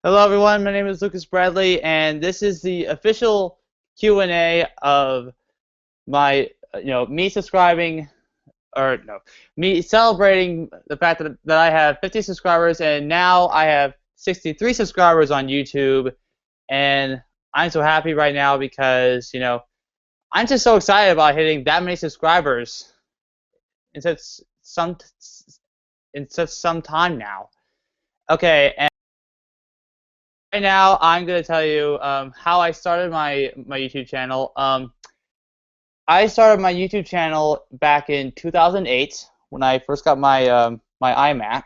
Hello everyone, my name is Lucas Bradley, and this is the official Q&A of my, me subscribing, or no, me celebrating the fact that I have 50 subscribers, and now I have 63 subscribers on YouTube, and I'm so happy right now because, I'm just so excited about hitting that many subscribers in some, such some time now. Okay, and right now, I'm gonna tell you how I started my YouTube channel. I started my YouTube channel back in 2008 when I first got my iMac.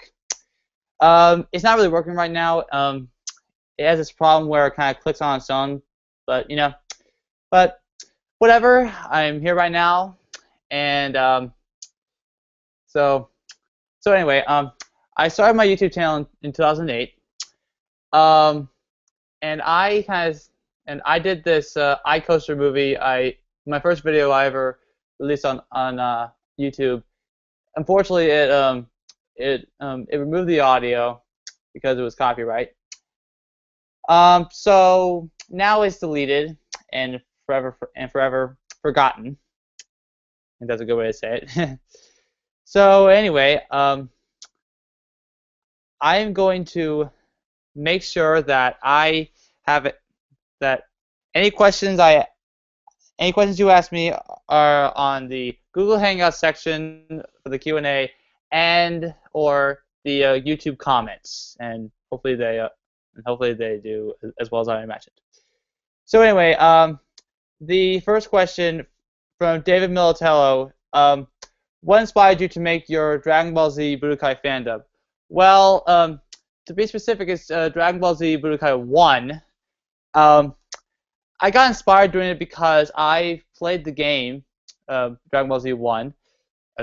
It's not really working right now. It has this problem where it kind of clicks on its own, but but whatever. I'm here right now, and so anyway, I started my YouTube channel in 2008. Um, and I did this iCoaster movie. My first video I ever released on YouTube. Unfortunately, it removed the audio because it was copyright. So now it's deleted and forever forgotten. I think that's a good way to say it. So anyway, I am going to make sure that I have it that any questions you ask me are on the Google Hangouts section for the Q&A and or the YouTube comments, and hopefully they do as well as I imagined. So anyway, the first question from David Militello: what inspired you to make your Dragon Ball Z Budokai fandom? Well, to be specific, it's Dragon Ball Z Budokai 1. I got inspired doing it because I played the game, Dragon Ball Z 1,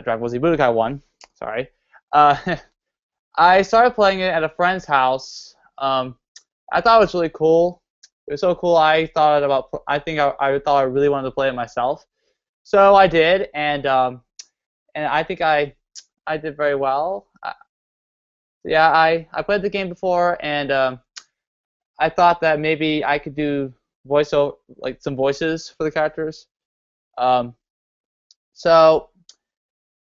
Dragon Ball Z Budokai 1, sorry. I started playing it at a friend's house. I thought it was really cool. It was so cool. I thought I thought I really wanted to play it myself. So I did, and I think I did very well. Yeah, I played the game before, and I thought that maybe I could do voiceover, like some voices for the characters. Um, so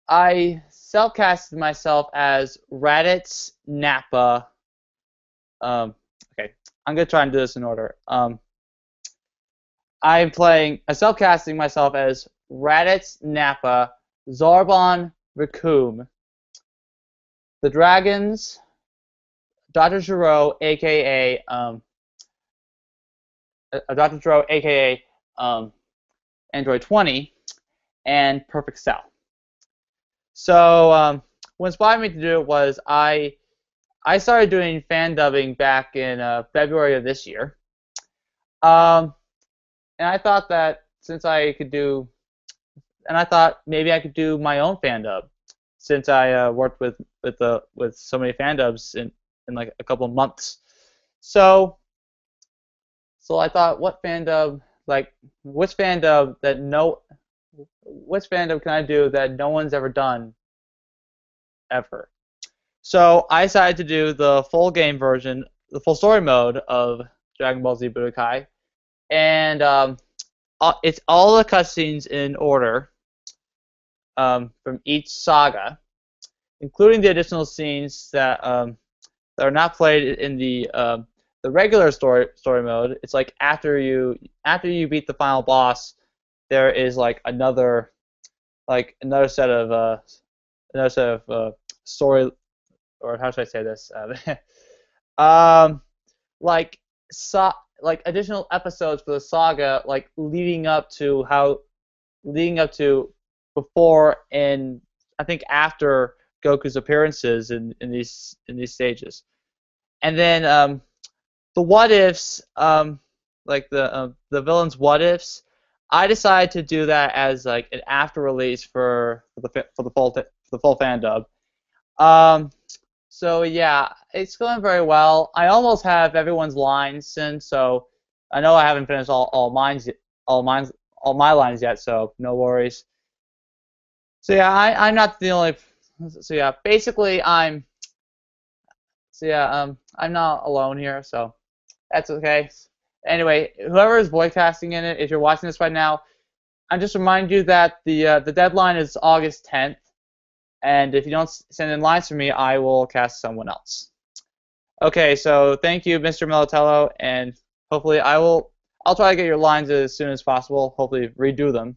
I self-casted myself as Raditz Nappa. Okay, I'm gonna try and do this in order. I'm self-casting myself as Raditz Nappa, Zarbon Raccoon, the dragons, Dr. Gero, aka Dr. Gero, aka Android 20, and Perfect Cell. So what inspired me to do it was I started doing fan dubbing back in February of this year, and I thought that since I could do, and I thought maybe I could do my own fan dub, since I worked with so many fan dubs in like a couple of months. So I thought, what fan dub, like which fan dub can I do that no one's ever done ever? So I decided to do the full game version, the full story mode of Dragon Ball Z Budokai, and it's all the cutscenes in order from each saga, including the additional scenes that are not played in the regular story mode. It's like after you beat the final boss, there is like another set of story, or how should I say this? Um, like like additional episodes for the saga, like leading up to before and I think after Goku's appearances in these stages, and then the what ifs, like the villains' what ifs. I decided to do that as like an after release for the full fan dub. So yeah, it's going very well. I almost have everyone's lines in, so I know I haven't finished all my lines yet, so no worries. So yeah, I'm not the only. So yeah, basically So yeah, I'm not alone here, so that's okay. Anyway, whoever is voicecasting in it, if you're watching this right now, I just remind you that the deadline is August 10th, and if you don't send in lines for me, I will cast someone else. Okay, so thank you, Mr. Melatello, and hopefully I'll try to get your lines as soon as possible. Hopefully redo them.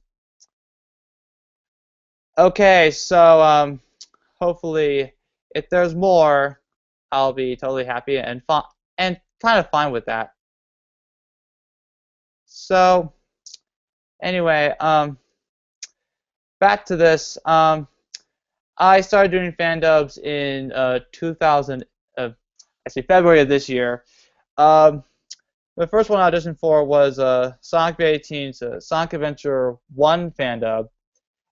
Okay, so hopefully if there's more, I'll be totally happy and fine and kind of fine with that. So anyway, back to this. I started doing fan dubs in 2000, actually February of this year. Um, the first one I auditioned for was Sonic V18's Sonic Adventure 1 fan dub,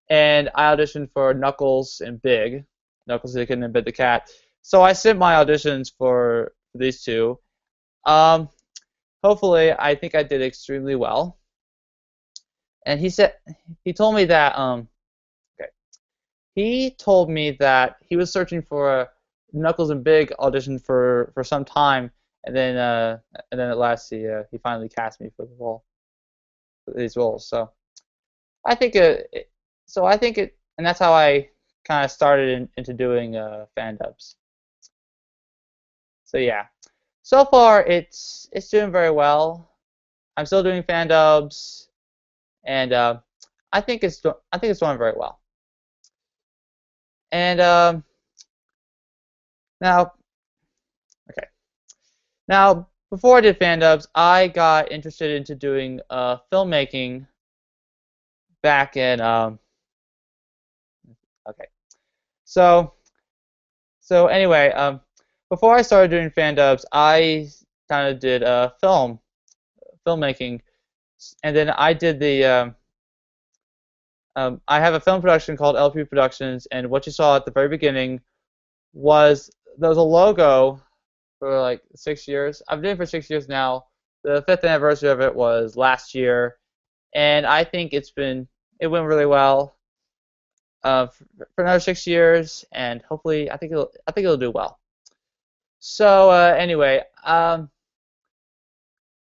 and I auditioned for Knuckles and Big. Knuckles the Kid and Big the Cat. So I sent my auditions for these two. Um, hopefully, I think I did extremely well. And he told me that okay, he told me that he was searching for a Knuckles and Big audition for some time, and then at last he finally cast me for the role, for these roles. So I think and that's how I kind of started into doing fan dubs. So yeah, so far it's doing very well. I'm still doing fan dubs, and I think it's doing very well. And now, okay, now before I did fan dubs, I got interested into doing filmmaking back in okay. So anyway, before I started doing fan dubs, I kind of did filmmaking, and then I did I have a film production called LP Productions, and what you saw at the very beginning was there was a logo for like 6 years. I've been doing it for 6 years now. The 5th anniversary of it was last year, and I think it went really well for another 6 years, and hopefully I think it'll do well. So anyway,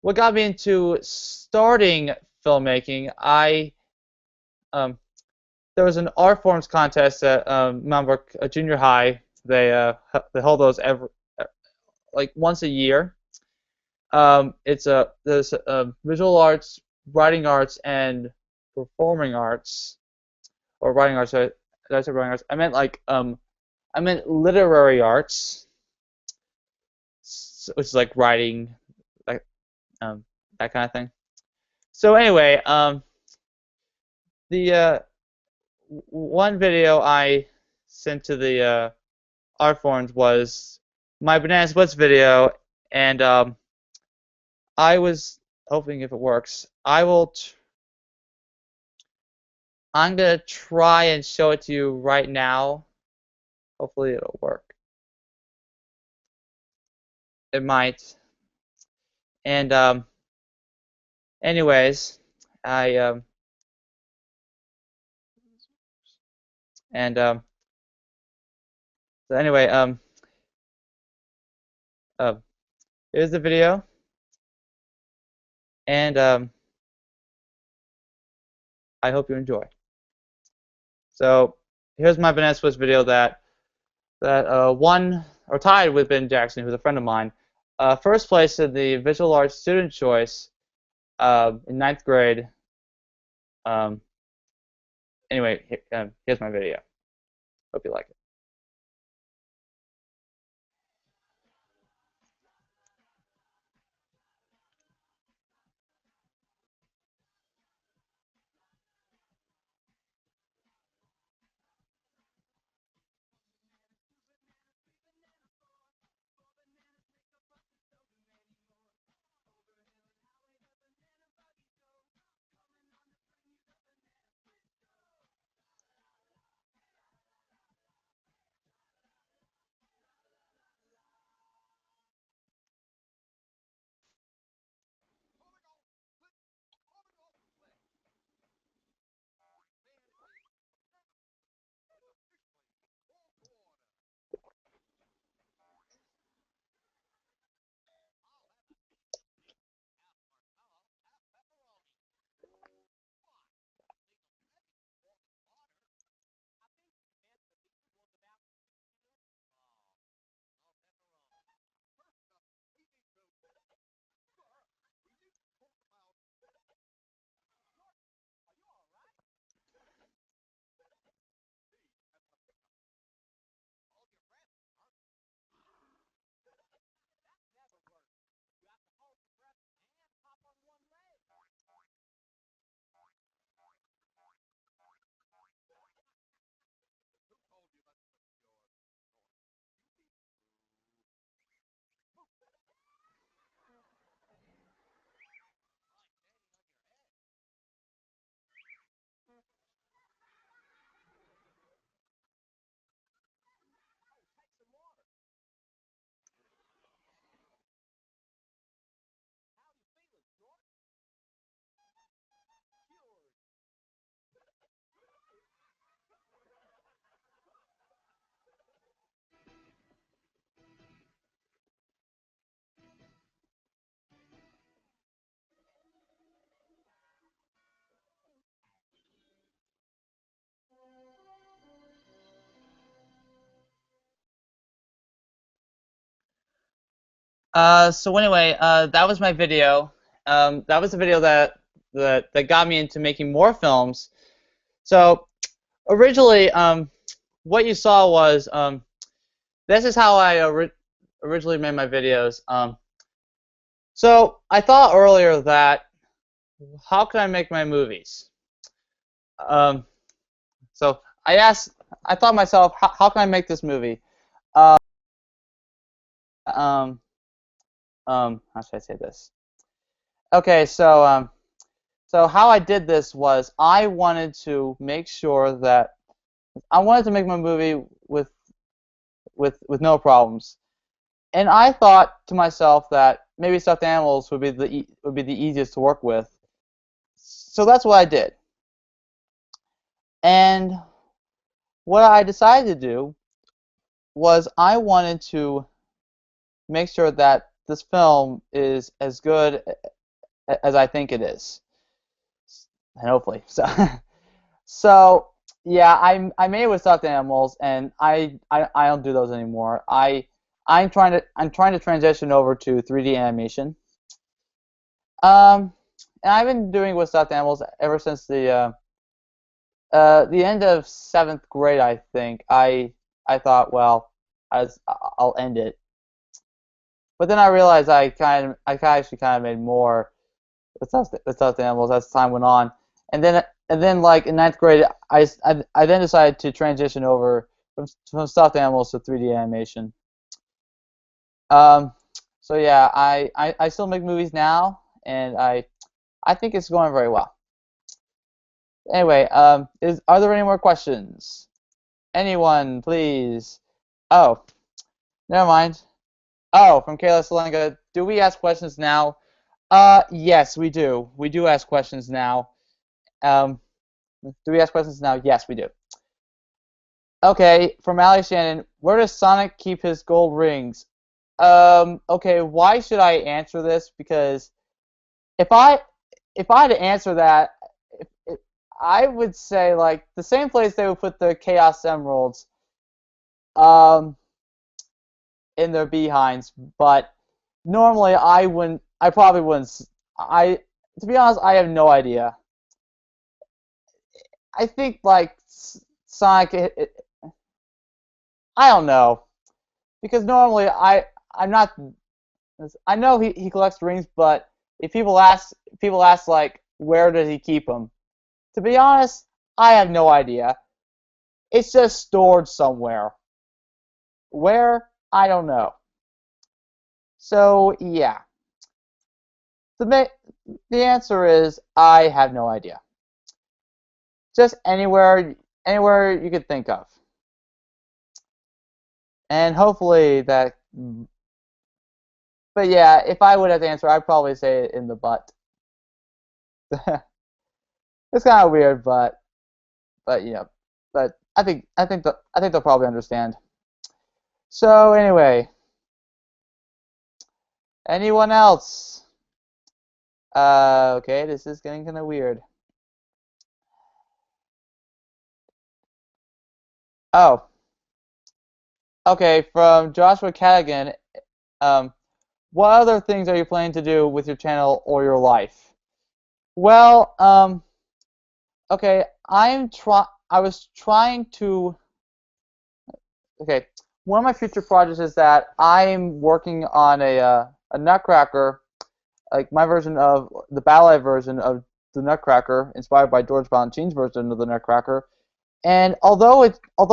what got me into starting filmmaking, um, there was an art forms contest at Mountville Junior High. They hold those like once a year. There's visual arts, writing arts, and performing arts, or writing arts. Did I say writing arts? I meant literary arts, which is like writing, like that kind of thing. So anyway, the one video I sent to the art forums was my Banana Splits video, and I was hoping if it works, I'm gonna try and show it to you right now. Hopefully it'll work. It might. And anyways, I and so anyway, uh, here's the video, and I hope you enjoy. So here's my Banana Splits video that won or tied with Ben Jackson, who's a friend of mine. First place in the visual arts student choice in 9th grade. Um, anyway, here's my video. Hope you like it. So anyway, that was my video. That was the video that got me into making more films. So originally, what you saw was this is how I originally made my videos. So I thought earlier that how can I make my movies? Um, so I thought myself, how can I make this movie? Um, how should I say this? Okay, so how I did this was I wanted to make sure that I wanted to make my movie with no problems, and I thought to myself that maybe stuffed animals would be the easiest to work with. So that's what I did, and what I decided to do was I wanted to make sure that this film is as good as I think it is, and hopefully so. So yeah, I made it with stuffed animals, and I don't do those anymore. I'm trying to transition over to 3D animation. And I've been doing with stuffed animals ever since the end of seventh grade, I think. I thought, well, I'll end it, but then I realized I actually kind of made more with stuffed animals as time went on, and then like in ninth grade, I then decided to transition over from stuffed animals to 3D animation. Um, so yeah, I still make movies now, and I think it's going very well. Anyway, are there any more questions? Anyone, please? Oh, never mind. Oh, from Kayla Salenga, do we ask questions now? Yes, we do. We do ask questions now. Um, do we ask questions now? Yes, we do. Okay, from Ali Shannon, where does Sonic keep his gold rings? Okay, why should I answer this? Because if I if I had to answer that, if I would say like the same place they would put the Chaos Emeralds, um, in their behinds, but normally I wouldn't. I probably wouldn't. I To be honest, I have no idea. I think like Sonic. I don't know because normally I'm not. I know he collects rings, but if people ask like where does he keep them? To be honest, I have no idea. It's just stored somewhere. Where? I don't know. So yeah, the the answer is I have no idea. Just anywhere you could think of, and hopefully that. But yeah, if I would have to answer, I'd probably say it in the butt. It's kind of weird, but yeah, but I think they'll probably understand. So anyway, anyone else? Okay, this is getting kind of weird. Oh, okay, from Joshua Cadigan. Um, what other things are you planning to do with your channel or your life? Well, okay, I was trying to. Okay, one of my future projects is that I'm working on a Nutcracker, like my version of the ballet version of the Nutcracker, inspired by George Balanchine's version of the Nutcracker. And although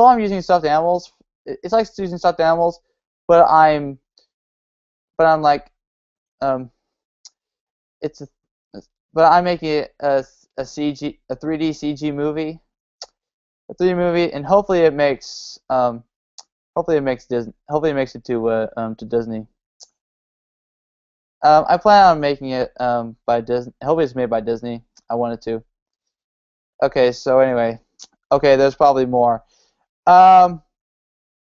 I'm using stuffed animals, it's like using stuffed animals, but I'm like um it's a, but I'm making it a CG a 3D CG movie, a 3D movie, and hopefully it makes it to Disney. I plan on making it by Disney. Hopefully it's made by Disney. I wanted to. Okay, so anyway, okay, there's probably more. Um,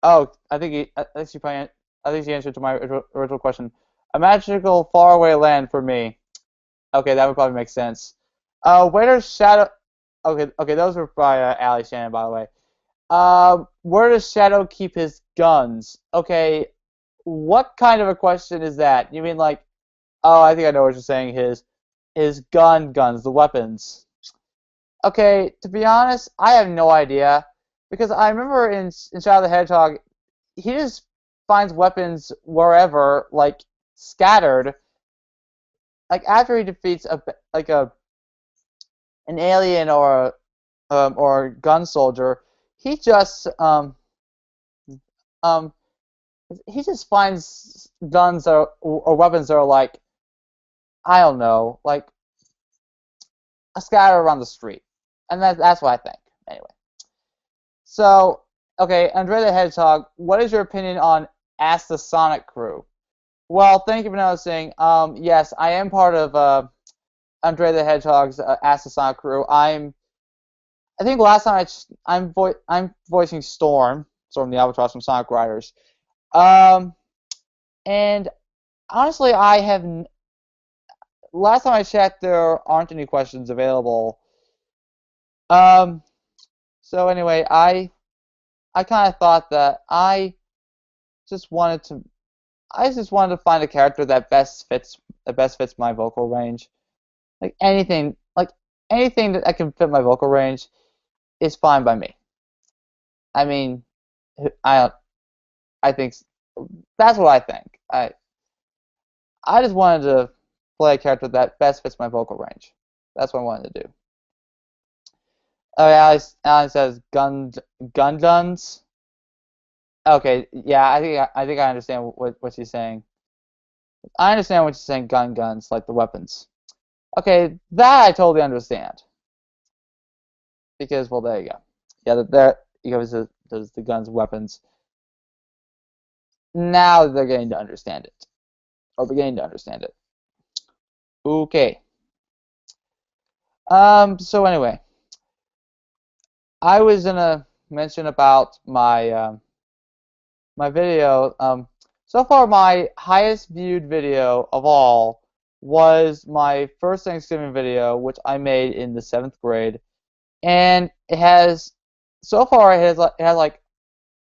oh, I think she answered to my original question. A magical faraway land for me. Okay, that would probably make sense. Where does Shadow? Okay, those were by Ali Shannon, by the way. Where does Shadow keep his guns? Okay, what kind of a question is that? You mean like, oh, I think I know what you're saying. His guns, the weapons. Okay, to be honest, I have no idea because I remember in Shadow the Hedgehog, he just finds weapons wherever, like scattered. Like after he defeats a an alien or a gun soldier, he just um he just finds guns or weapons that are like, I don't know, like scattered around the street, and that's what I think anyway. So, okay, Andre the Hedgehog, what is your opinion on Ask the Sonic Crew? Well, thank you for noticing. Yes, I am part of Andre the Hedgehog's Ask the Sonic Crew. I think last time I'm voicing Storm the Albatross from Sonic Riders. Um, and honestly, last time I checked, there aren't any questions available. Um, so anyway, I kind of thought that just wanted to I just wanted to find a character that best fits my vocal range. Like anything that I can fit my vocal range is fine by me. I mean, I I think that's what I think. I just wanted to play a character that best fits my vocal range. That's what I wanted to do. Oh, yeah, Alex says guns. Okay, yeah, I think I understand what she's saying. I understand what she's saying. Guns, like the weapons. Okay, that I totally understand. Because, well, there you go. Yeah, there you go. There's the guns, weapons. Now they're getting to understand it, or beginning to understand it. Okay. So anyway, I was gonna mention about my video. So far, my highest viewed video of all was my first Thanksgiving video, which I made in the 7th grade, and it has so far it has like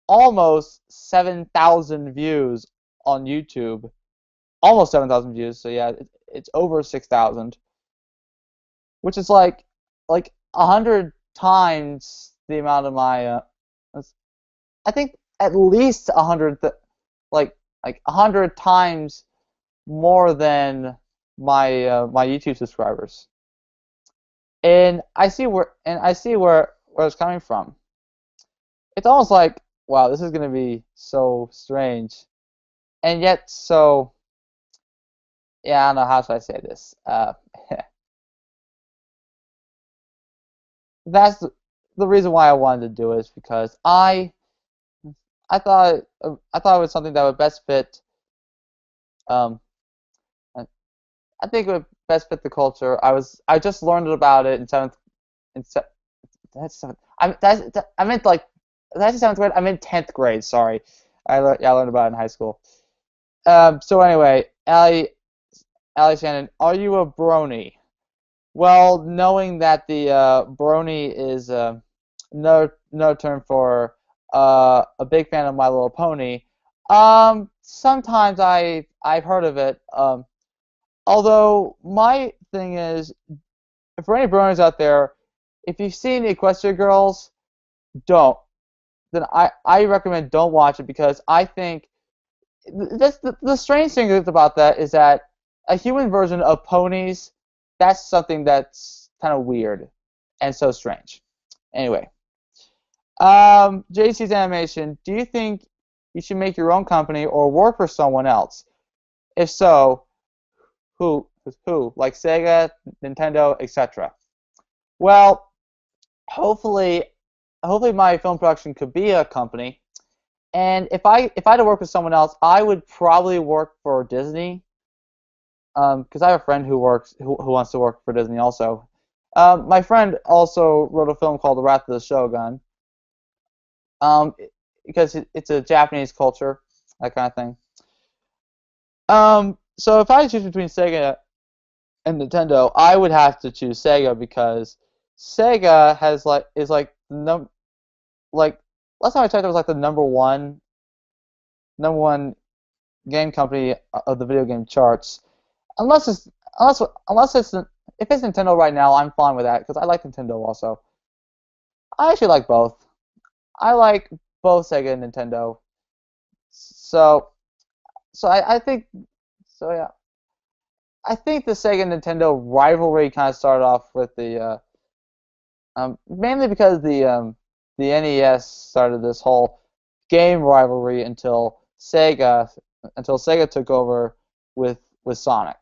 almost 7,000 views on YouTube. Almost 7,000 views. So yeah, it's over 6,000, which is like 100 times the amount of my. I think at least 100, like 100 times more than my YouTube subscribers. And I see where it's coming from. It's almost like, wow, this is gonna be so strange, and yet so, yeah, I don't know how should I say this. That's the reason why I wanted to do it is because I thought it was something that would best fit. Um, I think it would best fit the culture. I just learned about it in seventh in se- that's seventh. I meant like that's 7th grade. I meant 10th grade. Sorry, I learned about it in high school. So anyway, Ali Shannon, are you a brony? Well, knowing that the brony is no term for a big fan of My Little Pony, sometimes I've heard of it. Although my thing is, for any bronies out there, if you've seen Equestria Girls, don't. Then I recommend don't watch it because I think the strange thing about that is that a human version of ponies, that's something that's kind of weird and so strange. Anyway, JC's Animation, do you think you should make your own company or work for someone else? If so, who? Who? Like Sega, Nintendo, etc. Well, hopefully, hopefully my film production could be a company. And if I had to work with someone else, I would probably work for Disney. Because I have a friend who wants to work for Disney also. My friend also wrote a film called The Wrath of the Shogun. Um, because it's a Japanese culture, that kind of thing. So if I had to choose between Sega and Nintendo, I would have to choose Sega because Sega has is like like last time I checked, it was like the number one game company of the video game charts. Unless it's unless it's if it's Nintendo right now, I'm fine with that because I like Nintendo also. I actually like both. I like both Sega and Nintendo. So I think so yeah. I think the Sega Nintendo rivalry kind of started off with the mainly because the NES started this whole game rivalry until Sega took over with Sonic.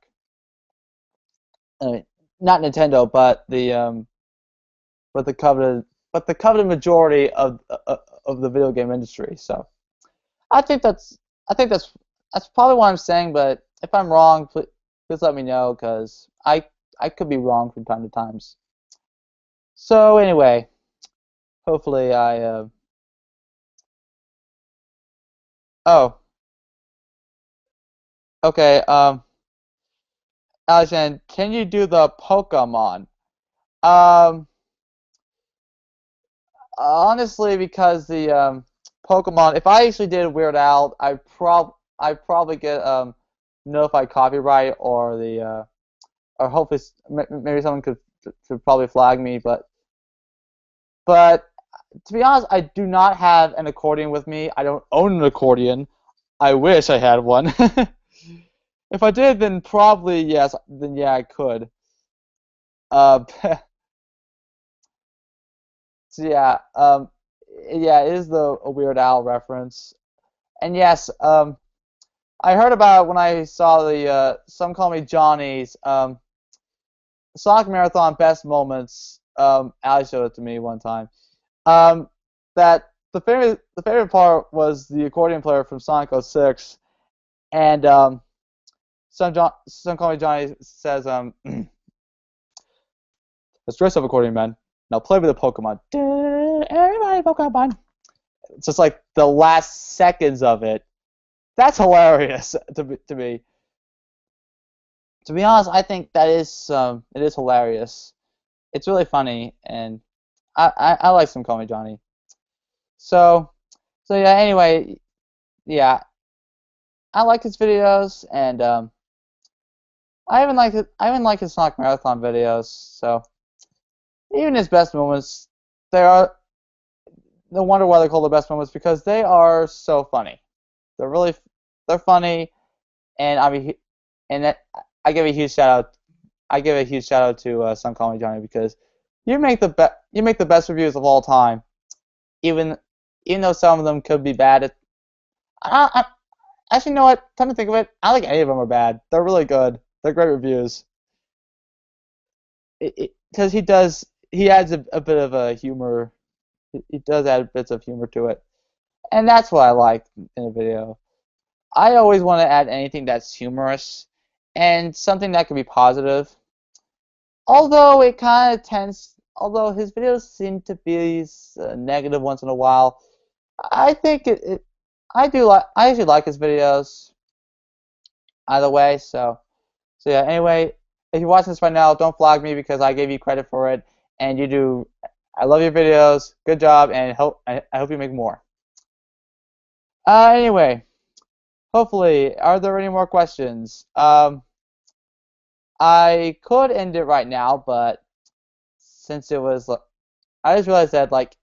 I mean, not Nintendo, but the coveted majority of the video game industry. So I think that's I think that's probably what I'm saying. But if I'm wrong, please let me know because I could be wrong from time to times. So anyway, hopefully oh, okay. Alexan, can you do the Pokemon? Um, Honestly, because the Pokemon, if I actually did Weird Al, I probably get notified copyright or hopefully maybe someone could probably flag me, but to be honest, I do not have an accordion with me. I don't own an accordion. I wish I had one. If I did, then probably yes. Then yeah, I could. Uh, so yeah, it is a Weird Al reference. And yes, I heard about it when I saw the Some Call Me Johnny's Sonic Marathon Best Moments. Ali showed it to me one time. Um, that the favorite part was the accordion player from Sonic 06, and Some Call Me Johnny says let's dress up accordion man. Now play with the Pokemon. Everybody Pokemon. It's just like the last seconds of it. That's hilarious to me. To be honest, I think that is it is hilarious. It's really funny, and I like Some Call Me Johnny. So yeah. Anyway, yeah, I like his videos, and I even like his Sonic Marathon videos. So even his best moments, they are. No wonder why they're called the best moments because they are so funny. They're really they're funny, and I mean, and that, I give a huge shout out. I give a huge shout out to Some Call Me Johnny because you make the best reviews of all time. Even even though some of them could be bad. I actually, you know what? Come to think of it, I don't think any of them are bad. They're really good. They're great reviews. Because he adds a bit of a humor. He does add bits of humor to it, and that's what I like in a video. I always want to add anything that's humorous and something that can be positive. Although it kind of tends, although his videos seem to be negative once in a while, I think I actually like his videos either way. So yeah. Anyway, if you're watching this right now, don't flag me because I gave you credit for it, and you do. I love your videos. Good job, and I hope you make more. Anyway, hopefully, are there any more questions? I could end it right now, but since it was, I just realized that like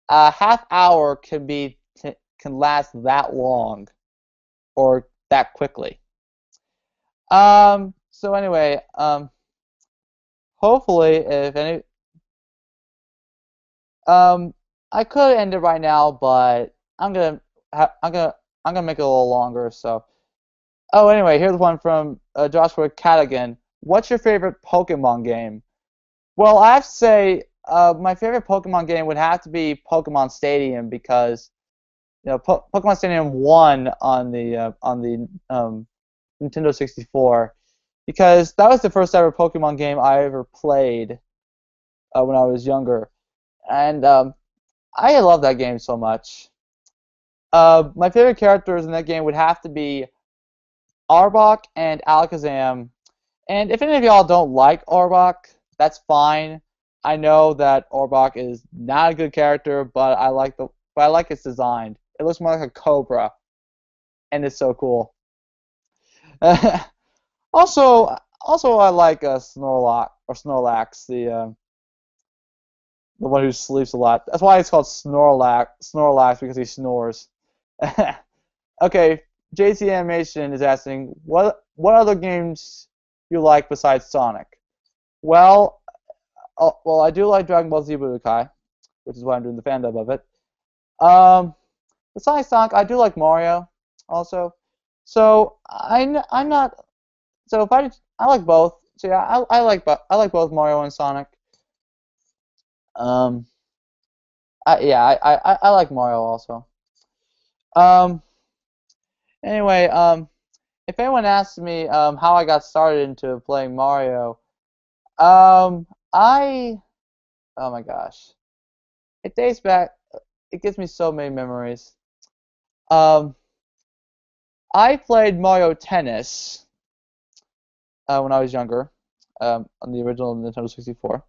a half hour can last that long or that quickly. So anyway, hopefully, if any, I could end it right now, but I'm gonna make it a little longer. So, oh, anyway, here's one from Joshua Cadigan. What's your favorite Pokemon game? Well, I have to say, my favorite Pokemon game would have to be Pokemon Stadium because Pokemon Stadium won on the Nintendo 64 because that was the first ever Pokemon game I ever played when I was younger, and I love that game so much. My favorite characters in that game would have to be Arbok and Alakazam. And if any of y'all don't like Arbok, that's fine. I know that Arbok is not a good character, but I like its design. It looks more like a cobra, and it's so cool. Also, I like Snorlax, the one who sleeps a lot. That's why it's called Snorlax because he snores. Okay, JC Animation is asking what other games you like besides Sonic. Well, I do like Dragon Ball Z Budokai, which is why I'm doing the fandom of it. Um, Besides Sonic, I do like Mario also. So I'm not. So if I like both. So yeah, I like both Mario and Sonic. Um, I like Mario also. Um, anyway, if anyone asks me how I got started into playing Mario, I oh my gosh, it dates back. It gives me so many memories. Um, I played Mario Tennis when I was younger, on the original Nintendo 64.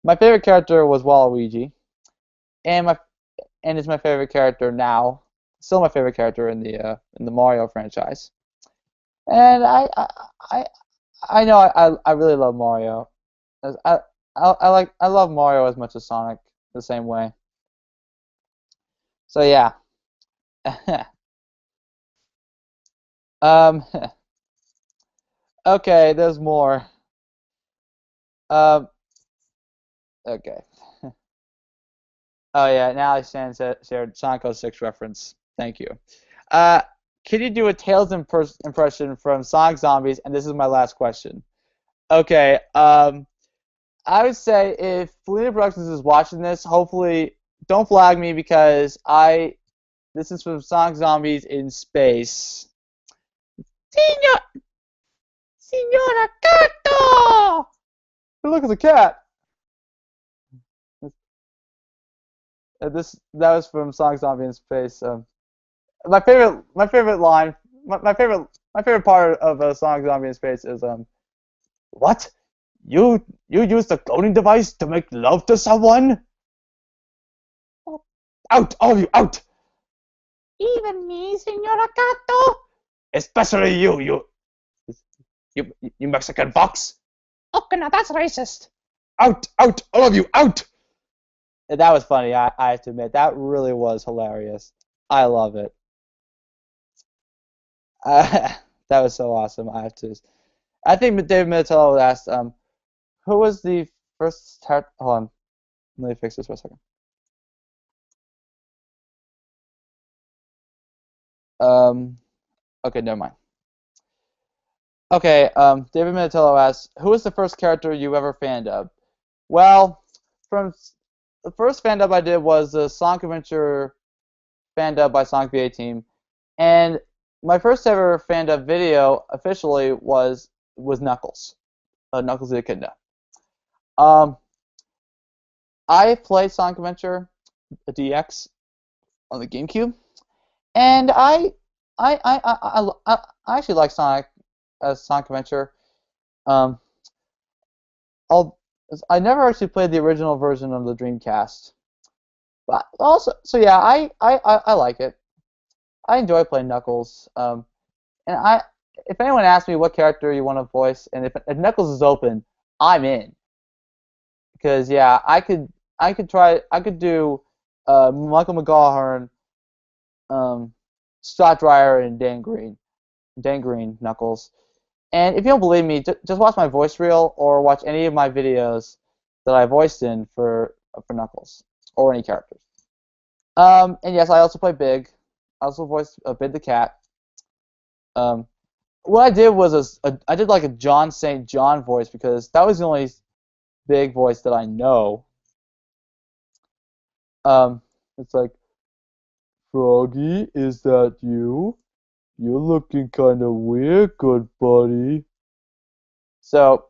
My favorite character was Waluigi, and it's my favorite character now. Still my favorite character in the Mario franchise. And I, I know I really love Mario. I love Mario as much as Sonic the same way. So yeah. um, okay, there's more. Um, okay. Oh yeah, now I shared Sonic 06 reference. Thank you. Uh, can you do a Tails impression from Sonic Zombies? And this is my last question. Okay. I would say if Felina Productions is watching this, hopefully don't flag me because this is from Sonic Zombies in Space. Signor, Signora Cato! Look at the cat. That was from Sonic Zombie in Space. My favorite line, my favorite part of Sonic Zombie in Space is what? You used a cloning device to make love to someone? Out, all of you, out! Even me, Senora Cato. Especially you Mexican fox. Okay, now that's racist. Out, out, all of you, out! That was funny. I have to admit that really was hilarious. I love it. Uh, that was so awesome. I have to. I think David Minatello asked, who was the first start? Hold on, let me fix this for a second. Um, okay, never mind. Okay, David Minatello asks, who was the first character you ever fanned of? Well, from the first fan dub I did was the Sonic Adventure fan dub by Sonic VA Team, and my first ever fan dub video officially was Knuckles, Knuckles the Echidna. Um, I played Sonic Adventure DX on the GameCube, and I actually like Sonic Adventure. Um, I'll, I never actually played the original version of the Dreamcast, but also, so yeah, I like it. I enjoy playing Knuckles. And if anyone asks me what character you want to voice, and if Knuckles is open, I'm in. Because yeah, I could do Michael McGawhorn, um, Scott Dreyer, and Dan Green Knuckles. And if you don't believe me, just watch my voice reel or watch any of my videos that I voiced in for Knuckles or any characters. And yes, I also play Big. I also voiced Big the cat. Um, what I did was I did like a John St. John voice because that was the only big voice that I know. Um, it's like, Froggy, is that you? You're looking kind of weird, good buddy. So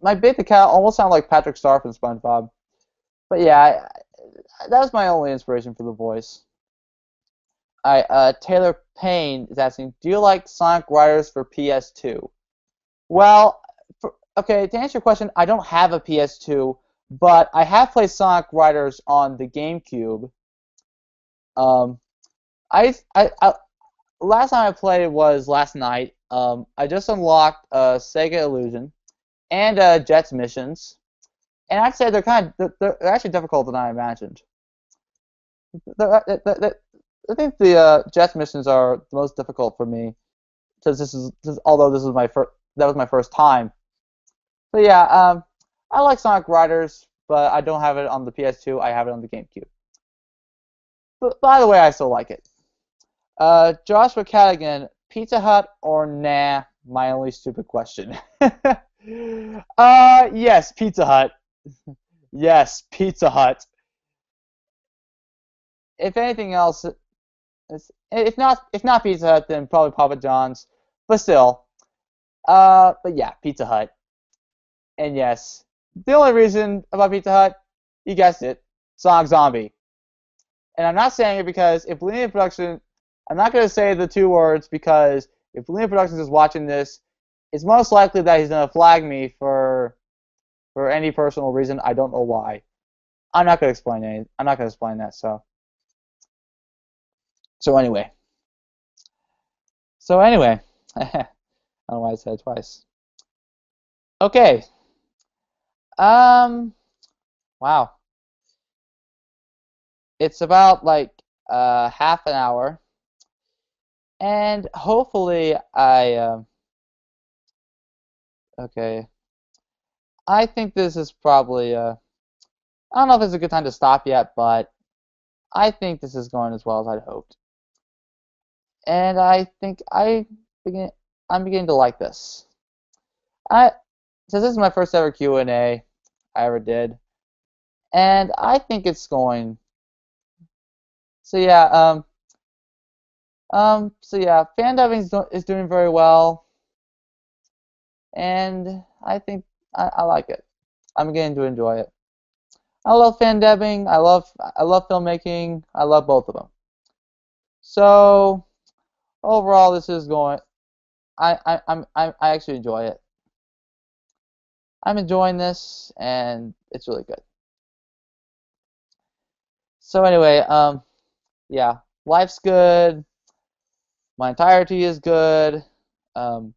my bit the cat almost sounded like Patrick Star from SpongeBob. But yeah, that was my only inspiration for the voice. Taylor Payne is asking, do you like Sonic Riders for PS2? Well, okay, to answer your question, I don't have a PS2, but I have played Sonic Riders on the GameCube. Um, I last time I played was last night. I just unlocked Sega Illusion and Jet's missions, and I'd say they're actually difficult than I imagined. I think the Jet's missions are the most difficult for me because although this was my first that was my first time. But yeah, I like Sonic Riders, but I don't have it on the PS2. I have it on the GameCube. But by the way, I still like it. Joshua Cadigan, Pizza Hut or nah? My only stupid question. Yes, Pizza Hut. Yes, Pizza Hut. If anything else, if not Pizza Hut, then probably Papa John's. But still, but yeah, Pizza Hut. And yes, the only reason about Pizza Hut, you guessed it, Sonic Zombie. And I'm not saying it because if Bellini Production, I'm not going to say the two words because if Bellini Productions is watching this, it's most likely that he's going to flag me for any personal reason. I don't know why. I'm not going to explain any. I'm not going to explain that. So anyway. I don't know why I said it twice. Okay. Um. Wow. It's about like half an hour, and hopefully okay. I think this is probably I don't know if it's a good time to stop yet, but I think this is going as well as I'd hoped. And I think begin I'm beginning to like this. I Since this is my first ever Q&A I ever did, and I think it's going. So yeah, fan dubbing is doing very well, and I think I like it. I'm beginning to enjoy it. I love fan dubbing. I love filmmaking. I love both of them. So overall, this is going. I actually enjoy it. I'm enjoying this, and it's really good. So anyway, yeah, life's good. My entirety is good. Um,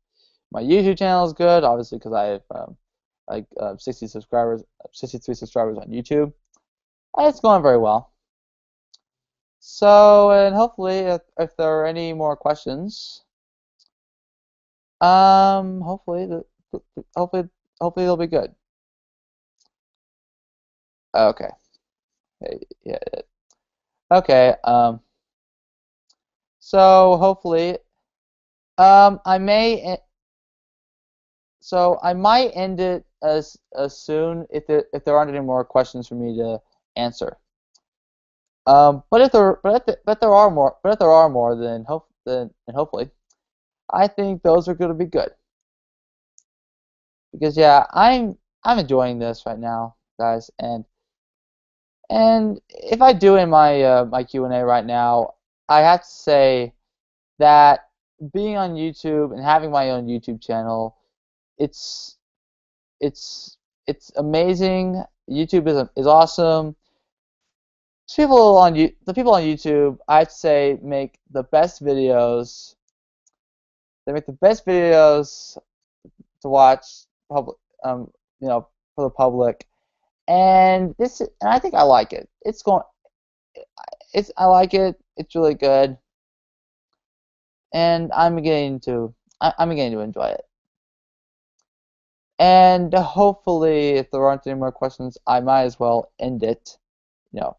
my YouTube channel is good, obviously, because I have 60 subscribers, 63 subscribers on YouTube. And it's going very well. So, and hopefully, if there are any more questions, hopefully, hopefully, hopefully they'll be good. Okay. Yeah. Okay. So hopefully, I may. So I might end it as soon if there aren't any more questions for me to answer. But if there are more, then hopefully, I think those are going to be good. Because yeah, I'm enjoying this right now, guys, and if I do in my Q&A right now, I have to say that being on YouTube and having my own YouTube channel, it's it's it's amazing. YouTube is awesome. The people on YouTube, I'd say, make the best videos. They make the best videos to watch public, for the public. And I think I like it. I like it. It's really good, and I'm beginning to enjoy it. And hopefully, if there aren't any more questions, I might as well end it. You know,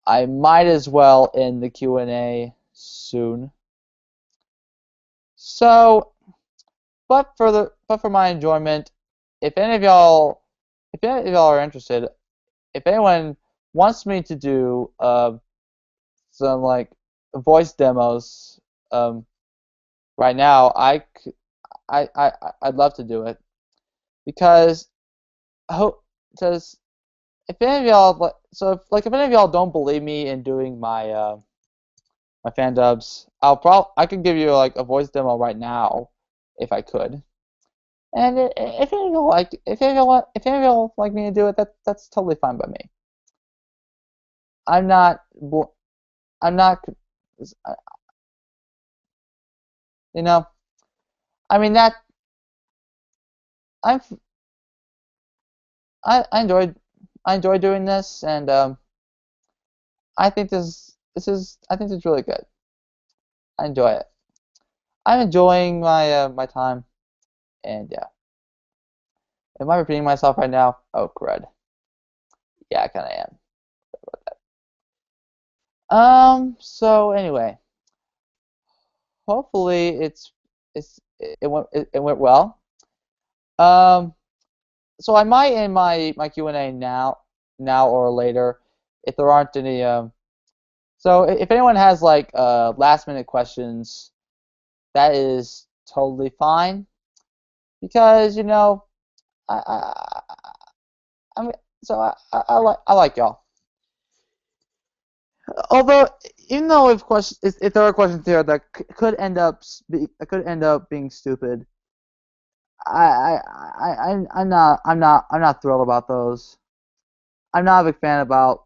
I might as well end the Q&A soon. So, but for my enjoyment, if any of y'all are interested, if anyone wants me to do some like voice demos right now, I'd love to do it because because if any of y'all if any of y'all don't believe me in doing my fan dubs, I can give you like a voice demo right now if I could. And if any of y'all like me to do it, that's totally fine by me. I'm not you know, I mean that I'm I enjoyed doing this, and I think I think this is really good. I enjoy it. I'm enjoying my time, and yeah. Am I repeating myself right now? Oh, crud. Yeah, I kind of am. So anyway, hopefully it went well. Um, so I might end my Q&A now or later, if there aren't any. So if anyone has like last minute questions, that is totally fine, because I I mean, so I like y'all. Although, even though if there are questions here that could end up being stupid, I'm not thrilled about those. I'm not a big fan about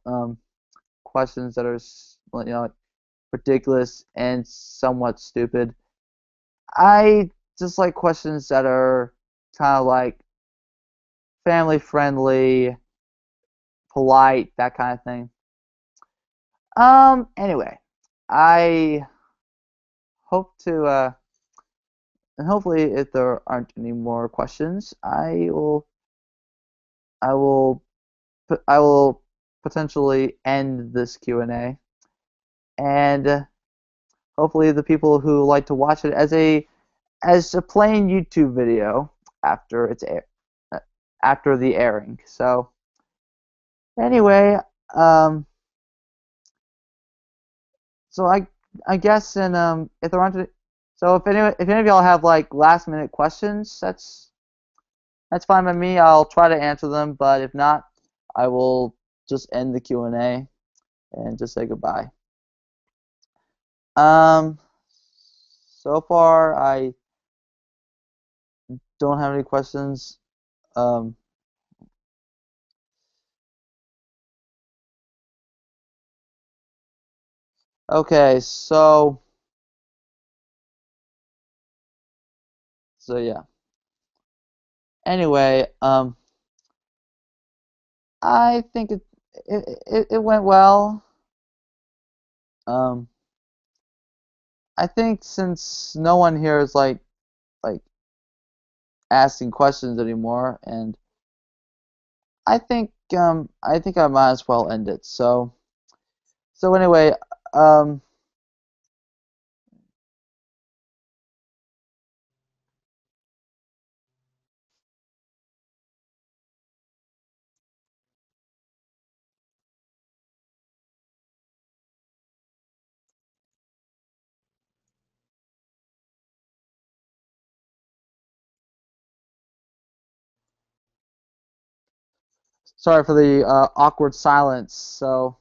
questions that are like, ridiculous and somewhat stupid. I just like questions that are kind of like family friendly, polite, that kind of thing. Anyway, I hope to and hopefully, if there aren't any more questions, I will I will potentially end this Q&A, and hopefully the people who like to watch it as a plain YouTube video after uh, after the airing. So anyway, um, so I guess, and if there aren't so if any of y'all have like last minute questions, that's fine by me. I'll try to answer them, but if not, I will just end the Q&A and just say goodbye. Um, so far I don't have any questions. Um, okay, so yeah. Anyway, I think it went well. Um, I think since no one here is like asking questions anymore, and I think I might as well end it. So anyway, um, sorry for the awkward silence. So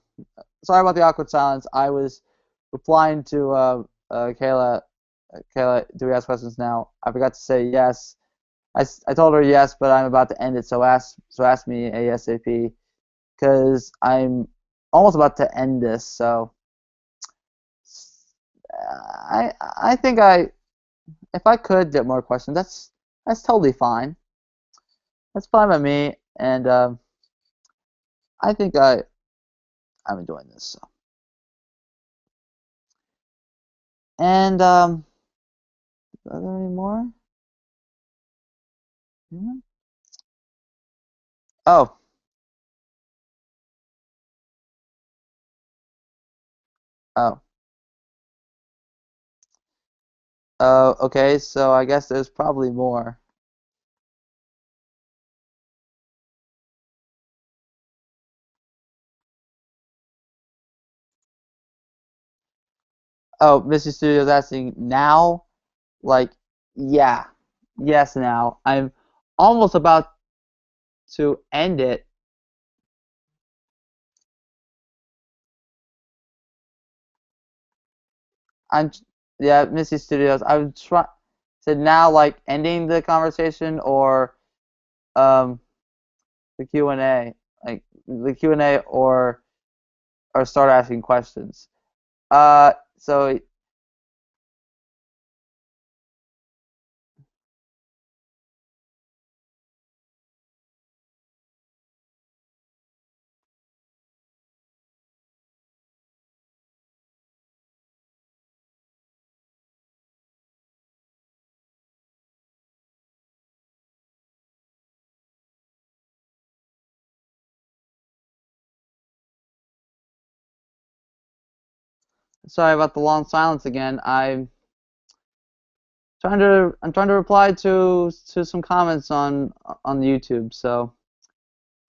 sorry about the awkward silence. I was replying to Kayla. Kayla, do we ask questions now? I forgot to say yes. I told her yes, but I'm about to end it. So ask me ASAP, because I'm almost about to end this. So I think if I could get more questions, that's totally fine. That's fine by me, and I think I'm enjoying this. So. And are there any more? Mhm. Oh, oh, okay. So I guess there's probably more. Oh, Mr. Studio's asking now. Like, yeah, yes. Now I'm almost about to end it. I'm Yeah, Missy Studios. I would try said now like ending the conversation, or um the Q&A, like the Q&A, or start asking questions. So Sorry about the long silence again. I'm trying to reply to some comments on YouTube, so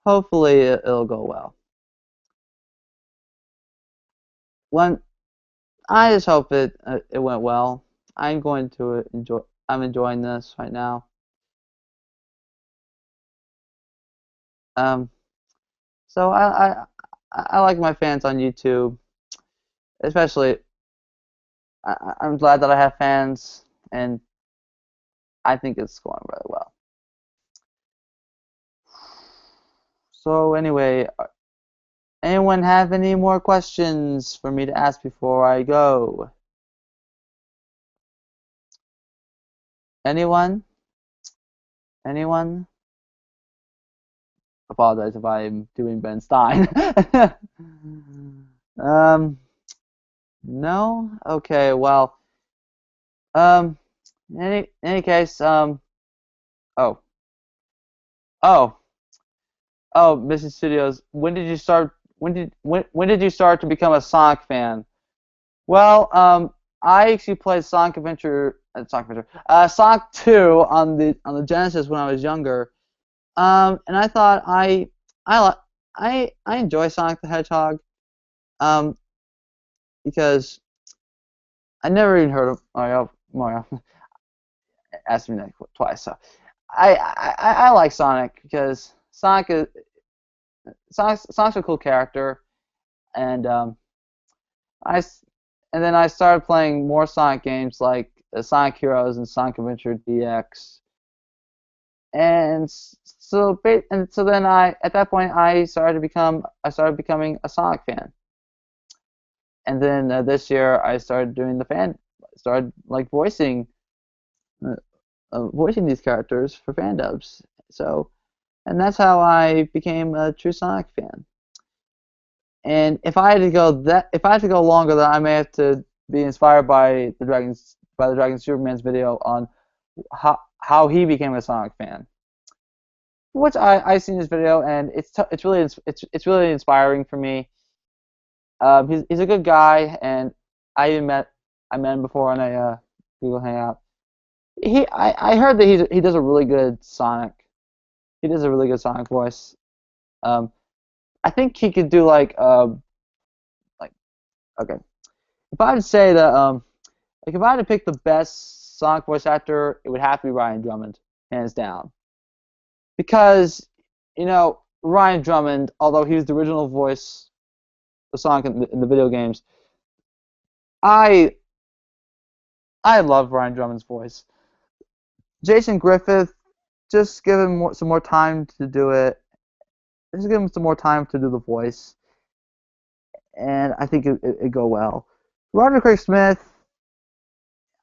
hopefully it'll go well. When I just hope it went well. I'm going to enjoy. I'm enjoying this right now. Um, so I like my fans on YouTube, especially. I'm glad that I have fans, and I think it's going really well. So anyway, anyone have any more questions for me to ask before I go? Anyone? Anyone? Apologize if I'm doing Ben Stein. um, no? Okay, well, um, in any case, oh, oh, oh, Missy Studios, when did you start, when did you start to become a Sonic fan? Well, I actually played Sonic 2 on the Genesis when I was younger. And I thought I li- I enjoy Sonic the Hedgehog. Um, because I never even heard of Mario. Mario asked me that twice, so I like Sonic because Sonic's a cool character, and I s- and then I started playing more Sonic games like Sonic Heroes and Sonic Adventure DX, and so then at that point I started becoming a Sonic fan, and then this year I started started like uh, voicing these characters for fan dubs. So, and that's how I became a true Sonic fan. And if I had to go longer, then I may have to be inspired by the Dragon Superman's video on how he became a Sonic fan. Which I seen this video, and it's really inspiring for me. He's a good guy, and I even met I met him before on a Google Hangout. I heard that he does a really good Sonic. He does a really good Sonic voice. Um, I think he could do like okay. If I had to say that like if I had to pick the best Sonic voice actor, it would have to be Ryan Drummond, hands down. Because Ryan Drummond, although he was the original voice of Sonic in the video games, I I love Ryan Drummond's voice. Jason Griffith, just give him some more time to do it. Just give him some more time to do the voice, and I think it'd go well. Roger Craig Smith,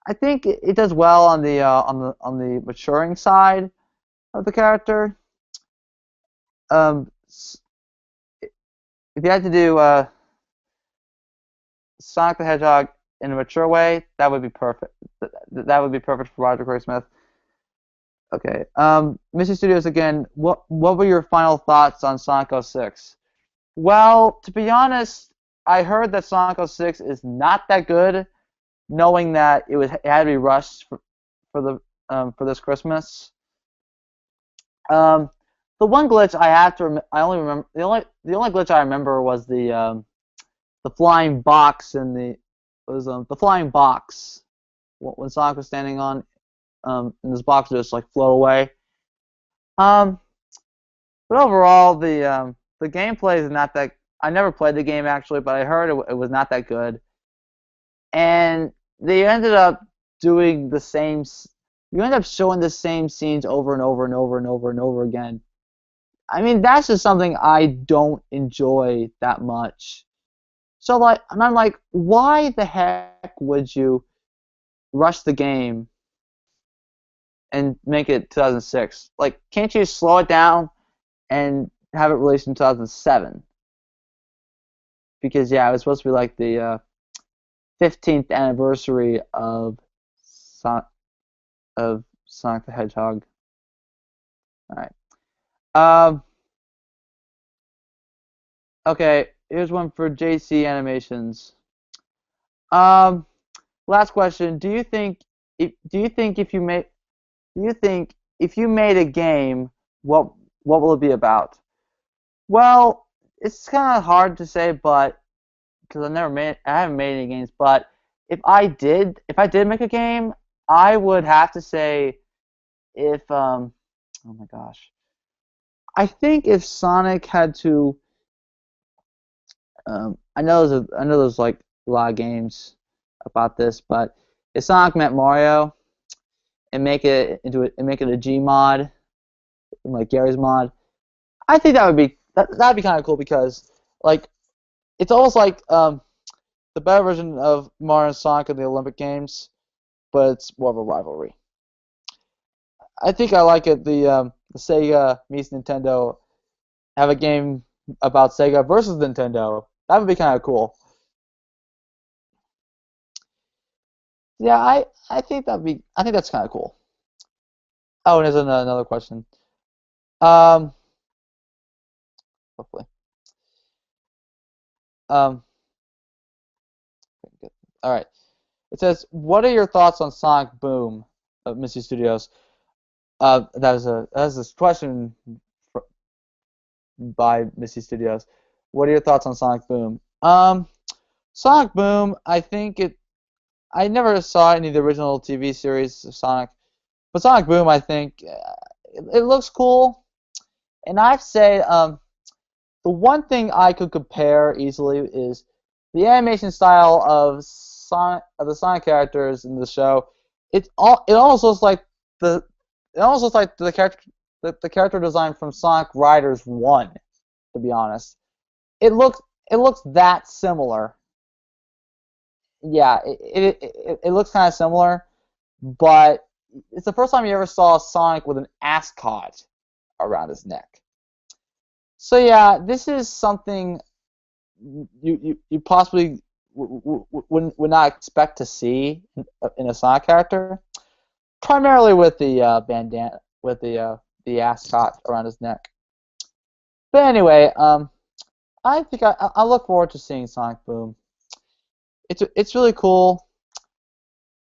I think it does well on the maturing side of the character. Um, if you had to do Sonic the Hedgehog in a mature way, that would be perfect. That would be perfect for Roger Craig Smith. Okay. Mystery Studios again. What were your final thoughts on Sonic 06? Well, to be honest, I heard that Sonic 06 is not that good, knowing that it had to be rushed for this Christmas. Um, the one glitch I have to I only remember the only glitch I remember was the flying box and the flying box when Sonic was standing on and this box would just like float away. Um, but overall the gameplay is not that. I never played the game actually, but I heard it was not that good. And they ended up doing the same. You end up showing the same scenes over and over and over and over and over again. I mean, that's just something I don't enjoy that much. So like, and I'm like, why the heck would you rush the game and make it 2006? Like, can't you slow it down and have it released in 2007? Because yeah, it was supposed to be like the 15th anniversary of Sonic the Hedgehog. All right. Um. Okay. Here's one for JC Animations. Um, last question. Do you think if you made a game, what will it be about? Well, it's kind of hard to say, but because I haven't made any games. But if I did make a game, I would have to say if oh my gosh, I think if Sonic had to, I know there's like a lot of games about this, but if Sonic met Mario and make it a G mod, like Gary's mod, I think that'd be kind of cool because like it's almost like the better version of Mario and Sonic in the Olympic Games, but it's more of a rivalry. I think I like it. The Sega meets Nintendo have a game about Sega versus Nintendo. That would be kind of cool. Yeah, I think that's kind of cool. Oh, and there's another question. Um, hopefully. Um, all right. It says, "What are your thoughts on Sonic Boom of Mystery Studios?" That was a question by Mystery Studios. What are your thoughts on Sonic Boom? Sonic Boom. I never saw any of the original TV series of Sonic, but Sonic Boom. I think it looks cool, and I'd say the one thing I could compare easily is the animation style of the Sonic characters in the show. It almost looks like the it almost looks like the character design from Sonic Riders 1, to be honest. It looks that similar. Yeah, it looks kind of similar, but it's the first time you ever saw Sonic with an ascot around his neck. So yeah, this is something you possibly would not expect to see in a Sonic character, primarily with the bandana with the ascot around his neck. But anyway, I think I look forward to seeing Sonic Boom. It's really cool.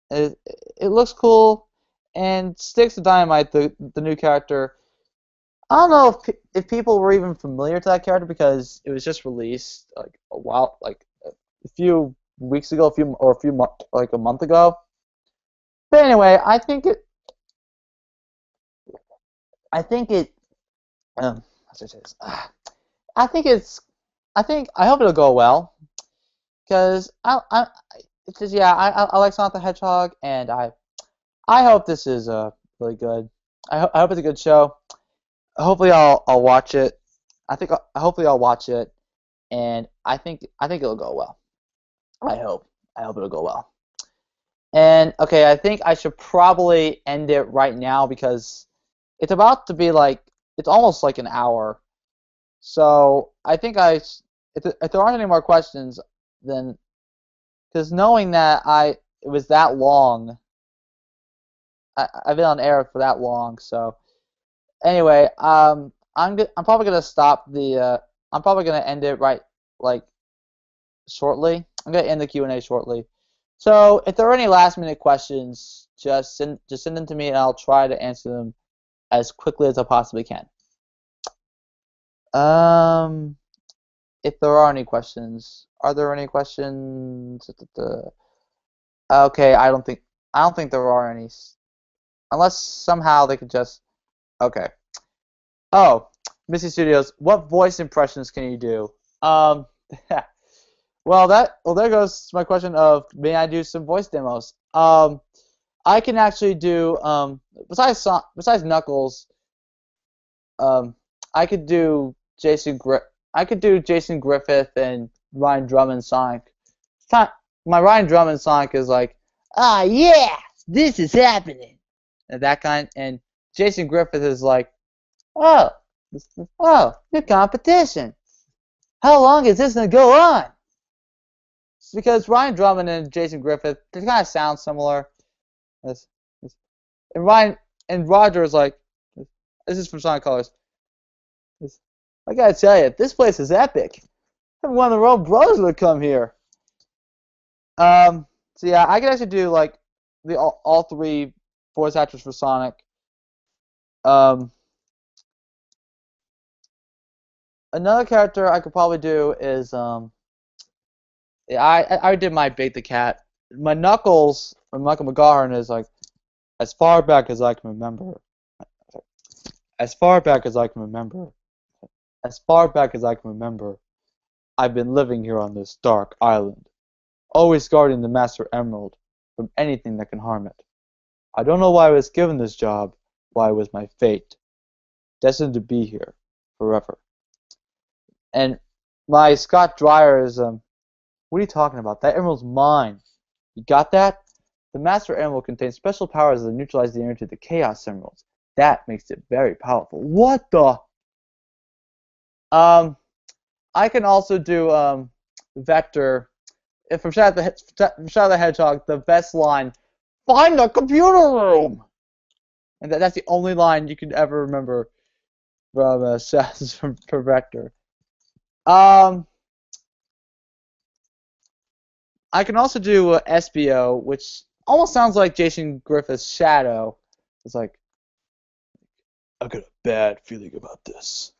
It looks cool, and Sticks of Dynamite, the new character. I don't know if people were even familiar to that character because it was just released like a few weeks ago, a few like a month ago. But anyway, I think it how should I say this? I think it's I hope it'll go well because it's just yeah I like Sonic the Hedgehog and I hope this is really good. I hope it's a good show. Hopefully I'll watch it. Hopefully I'll watch it, and I think it'll go well. I hope it'll go well. And okay, I think I should probably end it right now because it's about to be like it's almost like an hour. So I think if there aren't any more questions, then because knowing that it was that long, I've been on air for that long. So anyway, I'm probably gonna stop the I'm probably gonna end it right like shortly. I'm gonna end the Q&A shortly. So if there are any last minute questions, just send them to me and I'll try to answer them as quickly as I possibly can. Um, if there are any questions, are there any questions? Okay, I don't think there are any, unless somehow they could just okay. Oh, Missy Studios, what voice impressions can you do? Um, well there goes my question of may I do some voice demos? I can actually do besides Knuckles, um, I could do I could do Jason Griffith and Ryan Drummond Sonic. My Ryan Drummond Sonic is like, ah yeah, this is happening, and that kind. And Jason Griffith is like, oh, oh, new competition. How long is this gonna go on? It's because Ryan Drummond and Jason Griffith they kind of sound similar. This, this, and Ryan and Roger is like, this is from Sonic Colors. I gotta tell you, this place is epic. One of the Road Brothers would come here. So yeah, I can actually do like all three voice actors for Sonic. Um, Another character I could probably do is yeah, I did my Bait the Cat. My Knuckles, or Michael McGowan, is like as far back as I can remember. As far back as I can remember. As far back as I can remember, I've been living here on this dark island, always guarding the Master Emerald from anything that can harm it. I don't know why I was given this job, why it was my fate, destined to be here forever. And my Scott Dreyer is what are you talking about? That emerald's mine. You got that? The Master Emerald contains special powers that neutralize the energy of the Chaos Emeralds. That makes it very powerful. What the? Um, I can also do Vector. If from Shadow the Hedgehog, the best line, find the computer room! And that's the only line you can ever remember from from Vector. I can also do SBO, which almost sounds like Jason Griffith's Shadow. It's like, I got a bad feeling about this.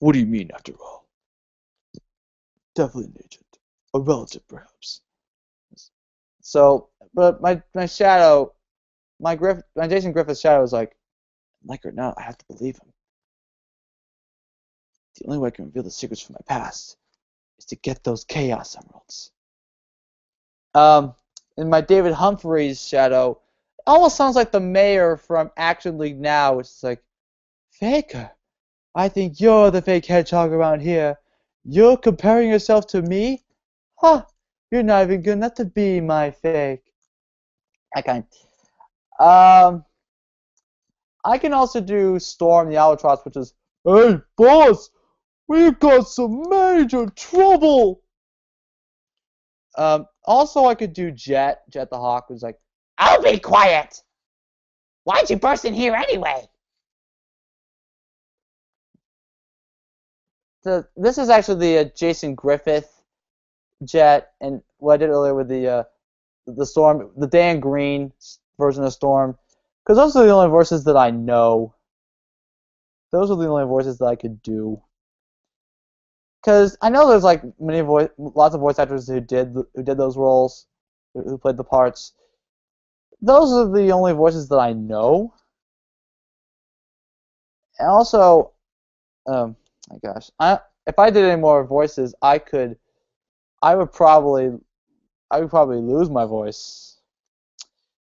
What do you mean, after all? Definitely an agent. A relative, perhaps. So, but my Shadow, my Jason Griffith's Shadow is like or not, I have to believe him. The only way I can reveal the secrets from my past is to get those Chaos Emeralds. In my David Humphreys Shadow, it almost sounds like the mayor from Action League Now, which is like, Faker, I think you're the fake hedgehog around here. You're comparing yourself to me? Huh, you're not even good enough to be my fake. That kind. I can also do Storm the Albatross, which is, hey, boss, we've got some major trouble. Also, I could do Jet the Hawk, who's like, I'll be quiet! Why'd you burst in here anyway? This is actually the Jason Griffith Jet, and what I did earlier with the Storm, the Dan Green version of Storm, because those are the only voices that I know. Those are the only voices that I could do. Because I know there's like lots of voice actors who did those roles, who played the parts. Those are the only voices that I know. And also, my gosh, if I did any more voices, I would probably lose my voice.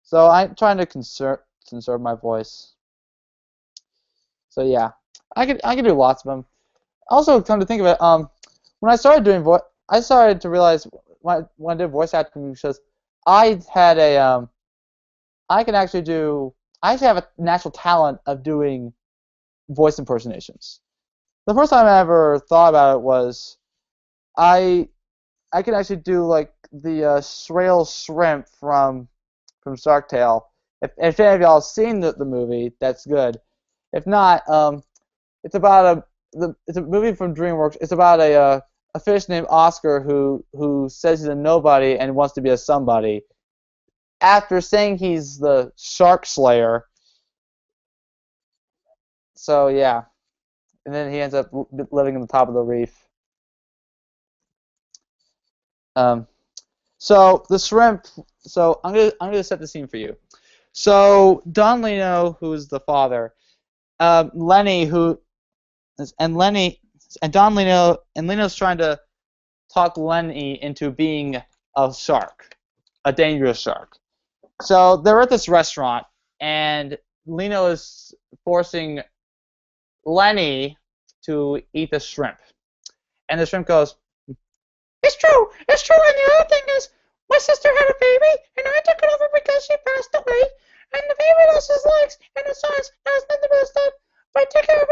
So I'm trying to conserve my voice. So yeah, I could do lots of them. Also, come to think of it, when I started doing voice, I started to realize when I did voice acting shows, I had I actually have a natural talent of doing voice impersonations. The first time I ever thought about it was I can actually do like the Shrail Shrimp from Shark Tale. If any of y'all have seen the movie, that's good. If not, it's about it's a movie from DreamWorks. It's about a fish named Oscar who says he's a nobody and wants to be a somebody. After saying he's the shark slayer. So yeah, and then he ends up living on the top of the reef. So the shrimp. So I'm gonna set the scene for you. So Don Lino, who's the father, Lenny, and Don Lino, and Lino's trying to talk Lenny into being a shark, a dangerous shark. So they're at this restaurant, and Lino is forcing Lenny to eat the shrimp, and the shrimp goes, It's true, and the other thing is, my sister had a baby, and I took it over because she passed away, and the baby lost his legs and his eyes, and it's nothing but stuff. But I take care of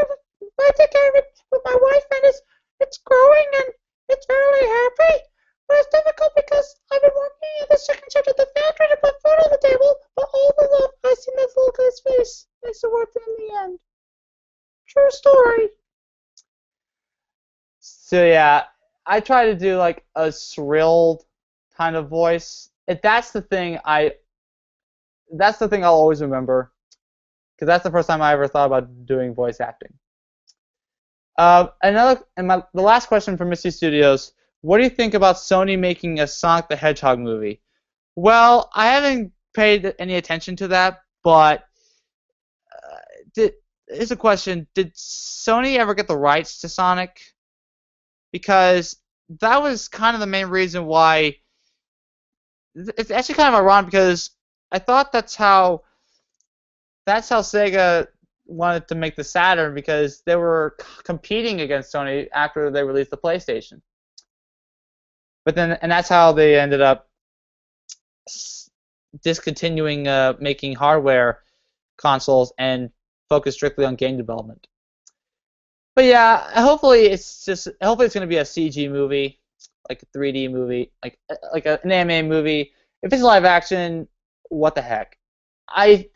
it with my wife, and it's growing, and it's fairly happy. But it's difficult because I've been working at the second shift at the factory to put food on the table, but all the love I see in this little guy's face makes it worth it in the end. True story. So yeah, I try to do like a shrilled kind of voice. If that's the thing I'll always remember, because that's the first time I ever thought about doing voice acting. The last question from Misty Studios: what do you think about Sony making a Sonic the Hedgehog movie? Well, I haven't paid any attention to that, but here's a question: did Sony ever get the rights to Sonic? Because that was kind of the main reason why. It's actually kind of ironic because I thought that's how Sega wanted to make the Saturn, because they were competing against Sony after they released the PlayStation. But then, and that's how they ended up discontinuing making hardware consoles and focus strictly on game development. But yeah, hopefully it's going to be a CG movie, like a 3D movie, like an anime movie. If it's live action, what the heck? I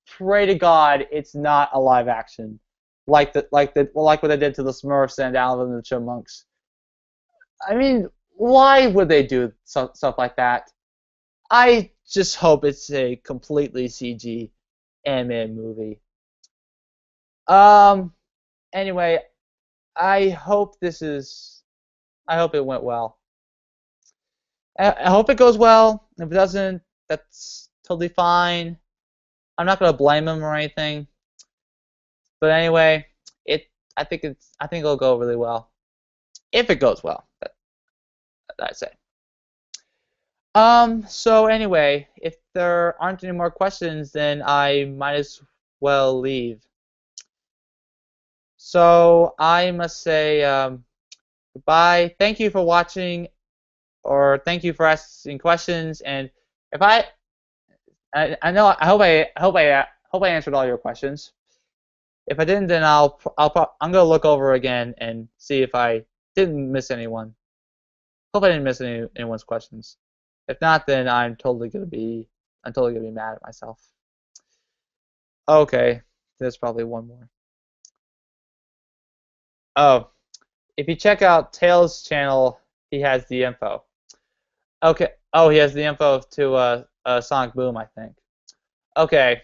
pray to God it's not a live action, like what they did to the Smurfs and Alvin and the Chipmunks. I mean, why would they do stuff like that? I just hope it's a completely CG anime movie. Anyway, I hope it went well. I hope it goes well. If it doesn't, that's totally fine. I'm not gonna blame him or anything. But anyway, I think it'll go really well. If it goes well, I'd say. So anyway, if there aren't any more questions, then I might as well leave. So I must say goodbye. Thank you for watching, or thank you for asking questions. And if I hope I answered all your questions. If I didn't, then I'm gonna look over again and see if I didn't miss anyone. Hope I didn't miss anyone's questions. If not, then I'm totally gonna be mad at myself. Okay, there's probably one more. Oh, if you check out Tails' channel, he has the info. Okay. Oh, he has the info to Sonic Boom, I think. Okay.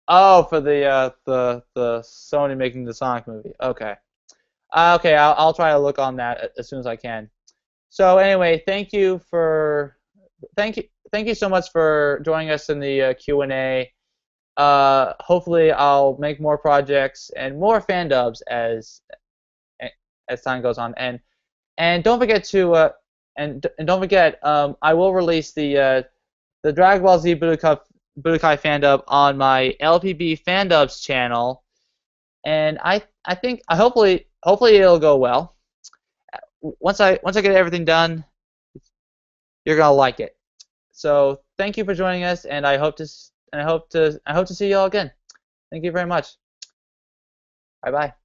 Oh, for the Sony making the Sonic movie. Okay. Okay, I'll try to look on that as soon as I can. So anyway, thank you so much for joining us in the Q&A. Hopefully, I'll make more projects and more fan dubs as time goes on. And don't forget to don't forget, I will release the Dragon Ball Z Budokai fan dub on my LPB fan dubs channel, and hopefully it'll go well. Once I get everything done, you're gonna like it. So thank you for joining us, and I hope to see you all again. Thank you very much. Bye bye.